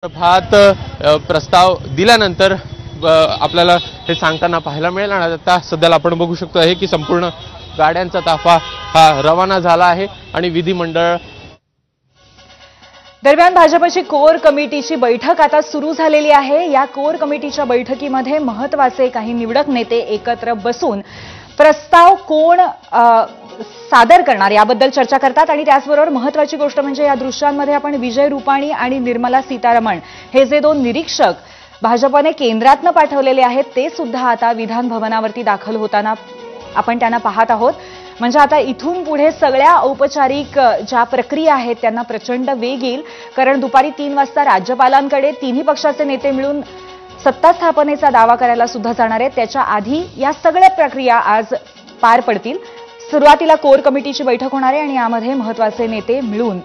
भात प्रस्ताव दिल्यानंतर आपल्याला हे सांगताना पाहायला मिळेल। आणि आता सध्याला आपण बघू शकतो आहे की संपूर्ण गाड्यांचा ताफा हा रवाना झाला आहे आणि विधिमंडळ दरम्यान भाजपची कोर कमिटीची बैठक आता सुरू झालेली आहे। या कोर कमिटीच्या बैठकीमध्ये महत्त्वाचे काही निवडक नेते एकत्र बसून प्रस्ताव कोण सादर करणार याबद्दल चर्चा करतात। आणि त्याचबरोबर महत्त्वाची गोष्ट म्हणजे या दृश्यांमध्ये आपण विजय रुपाणी आणि निर्मला सीतारमण हे जे दोन निरीक्षक भाजपने केंद्रातनं पाठवलेले आहेत ते सुद्धा आता विधान भवनावरती दाखल होताना आपण त्यांना पाहत आहोत। म्हणजे आता इथून पुढे सगळ्या औपचारिक ज्या प्रक्रिया आहेत त्यांना प्रचंड वेग येईल, कारण दुपारी 3 वाजता राज्यपालांकडे तिन्ही पक्षाचे नेते मिळून सत्ता स्थापनेचा दावा करायला सुद्धा जाणार आहेत। त्याच्या आधी या सगळ्या प्रक्रिया आज पार पडतील। सुरुवातीला कोर कमिटीची बैठक होणार आहे आणि यामध्ये महत्त्वाचे नेते मिळून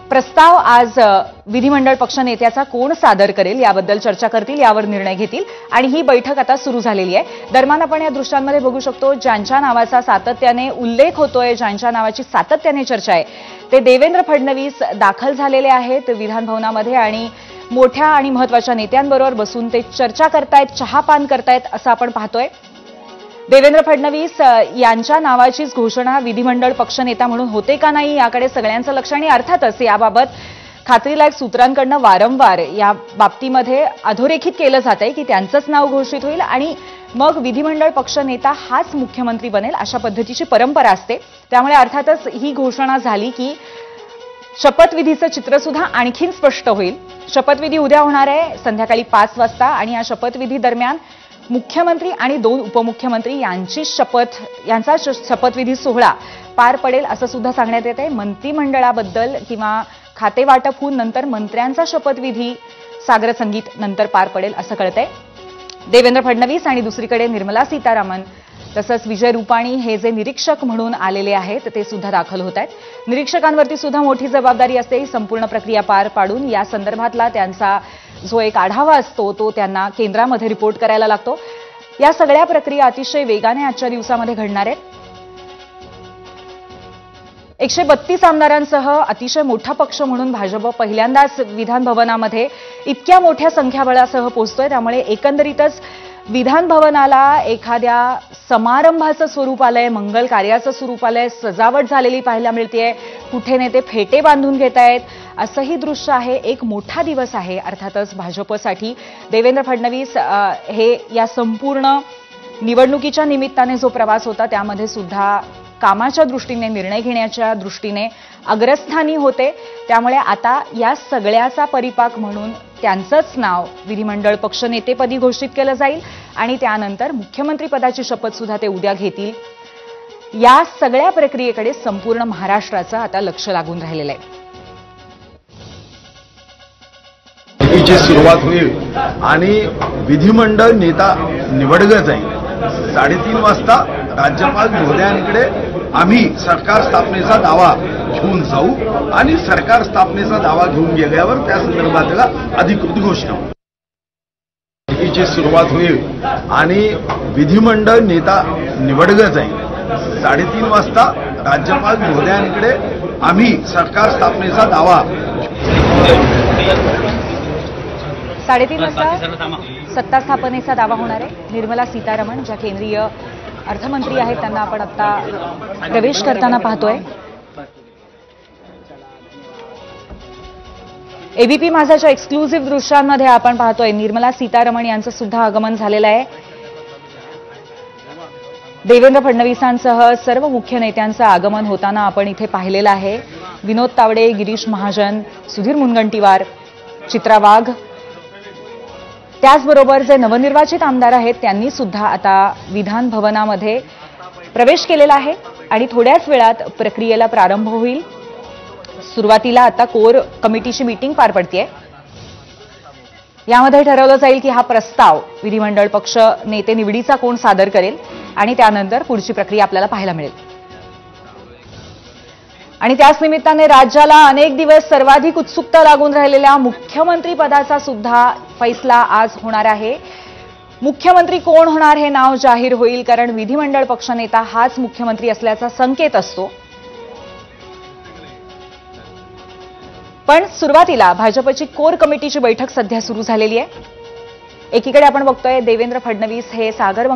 प्रस्ताव आज विधिमंडळ पक्षनेत्याचा कोण सादर करेल याबद्दल चर्चा करतील, यावर निर्णय घेतील आणि ही बैठक आता सुरू झालेली आहे। दरम्यान आपण या दृश्यांमध्ये बघू शकतो ज्यांच्या नावाचा सातत्याने उल्लेख होतोय, ज्यांच्या नावाची सातत्याने चर्चा आहे ते देवेंद्र फडणवीस दाखल झालेले आहेत विधान भवनामध्ये आणि मोठ्या आणि महत्त्वाच्या नेत्यांबरोबर बसून ते चर्चा करतायत, चहापान करतायत असं आपण पाहतोय। देवेंद्र फडणवीस यांच्या नावाचीच घोषणा विधिमंडळ पक्षनेता म्हणून होते का नाही याकडे सगळ्यांचं लक्ष आणि अर्थातच याबाबत खात्रीलायक सूत्रांकडून वारंवार या बाबतीमध्ये अधोरेखित केलं जात आहे की त्यांचंच नाव घोषित होईल आणि मग विधिमंडळ पक्षनेता हाच मुख्यमंत्री बनेल अशा पद्धतीची परंपरा असते। त्यामुळे अर्थातच ही घोषणा झाली की शपथविधीचं चित्र सुद्धा आणखीन स्पष्ट होईल। शपथविधी उद्या होणार आहे संध्याकाळी 5 वाजता आणि या शपथविधी दरम्यान मुख्यमंत्री आणि 2 उपमुख्यमंत्री यांचा शपथविधी सोहळा पार पडेल असं सुद्धा सांगण्यात येत आहे। मंत्रिमंडळाबद्दल किंवा खाते वाटप होऊन नंतर मंत्र्यांचा शपथविधी सागर संगीत नंतर पार पडेल असं कळतंय। देवेंद्र फडणवीस आणि दुसरीकडे निर्मला सीतारामन तसंच विजय रुपाणी हे जे निरीक्षक म्हणून आलेले आहेत ते सुद्धा दाखल होत आहेत। निरीक्षकांवरती सुद्धा मोठी जबाबदारी असते। ही संपूर्ण प्रक्रिया पार पाडून या संदर्भातला त्यांचा जो एक आढावा असतो तो त्यांना केंद्रामध्ये रिपोर्ट करायला लागतो। या सगळ्या प्रक्रिया अतिशय वेगाने आजच्या दिवसामध्ये घडणार आहेत। 132 आमदारांसह अतिशय मोठा पक्ष म्हणून भाजप पहिल्यांदाच विधान भवनामध्ये इतक्या मोठ्या संख्याबळासह पोहोचतोय। त्यामुळे एकंदरीतच विधान भवनाला एखाद्या समारंभाचं स्वरूप आलंय, मंगल कार्याचं स्वरूप आलंय, सजावट झालेली पाहायला मिळतेय, कुठे नेते फेटे बांधून घेत आहेत असंही दृश्य आहे। एक मोठा दिवस आहे अर्थातच भाजपसाठी। देवेंद्र फडणवीस हे या संपूर्ण निवडणुकीच्या निमित्ताने जो प्रवास होता त्यामध्ये सुद्धा कामाच्या दृष्टीने, निर्णय घेण्याच्या दृष्टीने अग्रस्थानी होते। त्यामुळे आता या सगळ्याचा परिपाक म्हणून त्यांचंच नाव विधिमंडळ पक्षनेतेपदी घोषित केलं जाईल आणि त्यानंतर मुख्यमंत्री पदाची शपथ सुद्धा ते उद्या घेतील। या सगळ्या प्रक्रियेकडे संपूर्ण महाराष्ट्राचं आता लक्ष लागून राहिलेलं आहे। ची सुरुवात होईल आणि विधिमंडळ नेता निवडला जाईल। 3:30 वाजता राज्यपाल महोदयांकडे आम्ही सरकार स्थापनेचा दावा घेऊन जाऊ आणि सरकार स्थापनेचा दावा घेऊन गेल्यावर त्या संदर्भातला अधिकृत घोषणा ची सुरुवात होईल आणि विधिमंडळ नेता निवडला जाईल। 3:30 वाजता राज्यपाल महोदयांकडे आम्ही सरकार स्थापनेचा दावा 3:30 वाजता सत्ता स्थापनेचा दावा होणार आहे। निर्मला सीतारमण ज्या केंद्रीय अर्थमंत्री आहेत त्यांना आपण आता प्रवेश करताना पाहतोय। एबीपी माझाच्या एक्सक्लुझिव्ह दृश्यांमध्ये आपण पाहतोय निर्मला सीतारमण यांचं सुद्धा आगमन झालेलं आहे। देवेंद्र फडणवीसांसह सर्व मुख्य नेत्यांचं आगमन होताना आपण इथे पाहिलेलं आहे। विनोद तावडे, गिरीश महाजन, सुधीर मुनगंटीवार, चित्रा वाघ, त्याचबरोबर जे नवनिर्वाचित आमदार आहेत त्यांनी सुद्धा आता विधान भवनामध्ये प्रवेश केलेला आहे आणि थोड्याच वेळात प्रक्रियेला प्रारंभ होईल। सुरुवातीला आता कोर कमिटीची मीटिंग पार पडतेय। यामध्ये ठरवलं जाईल की हा प्रस्ताव विधिमंडळ पक्ष नेते निवडीचा कोण सादर करेल आणि त्यानंतर पुढची प्रक्रिया आपल्याला पाहायला मिळेल। आणि त्याच निमित्ताने राज्याला अनेक दिवस सर्वाधिक उत्सुकता लागून राहिलेल्या मुख्यमंत्री पदाचा सुद्धा फैसला आज होणार आहे। मुख्यमंत्री कोण होणार हे नाव जाहीर होईल, कारण विधिमंडळ पक्षनेता हाच मुख्यमंत्री असल्याचा संकेत असतो। पण सुरुवातीला भाजपची कोर कमिटीची बैठक सध्या सुरू झालेली आहे. एकीकडे आपण बघतोय देवेंद्र फडणवीस हे सागर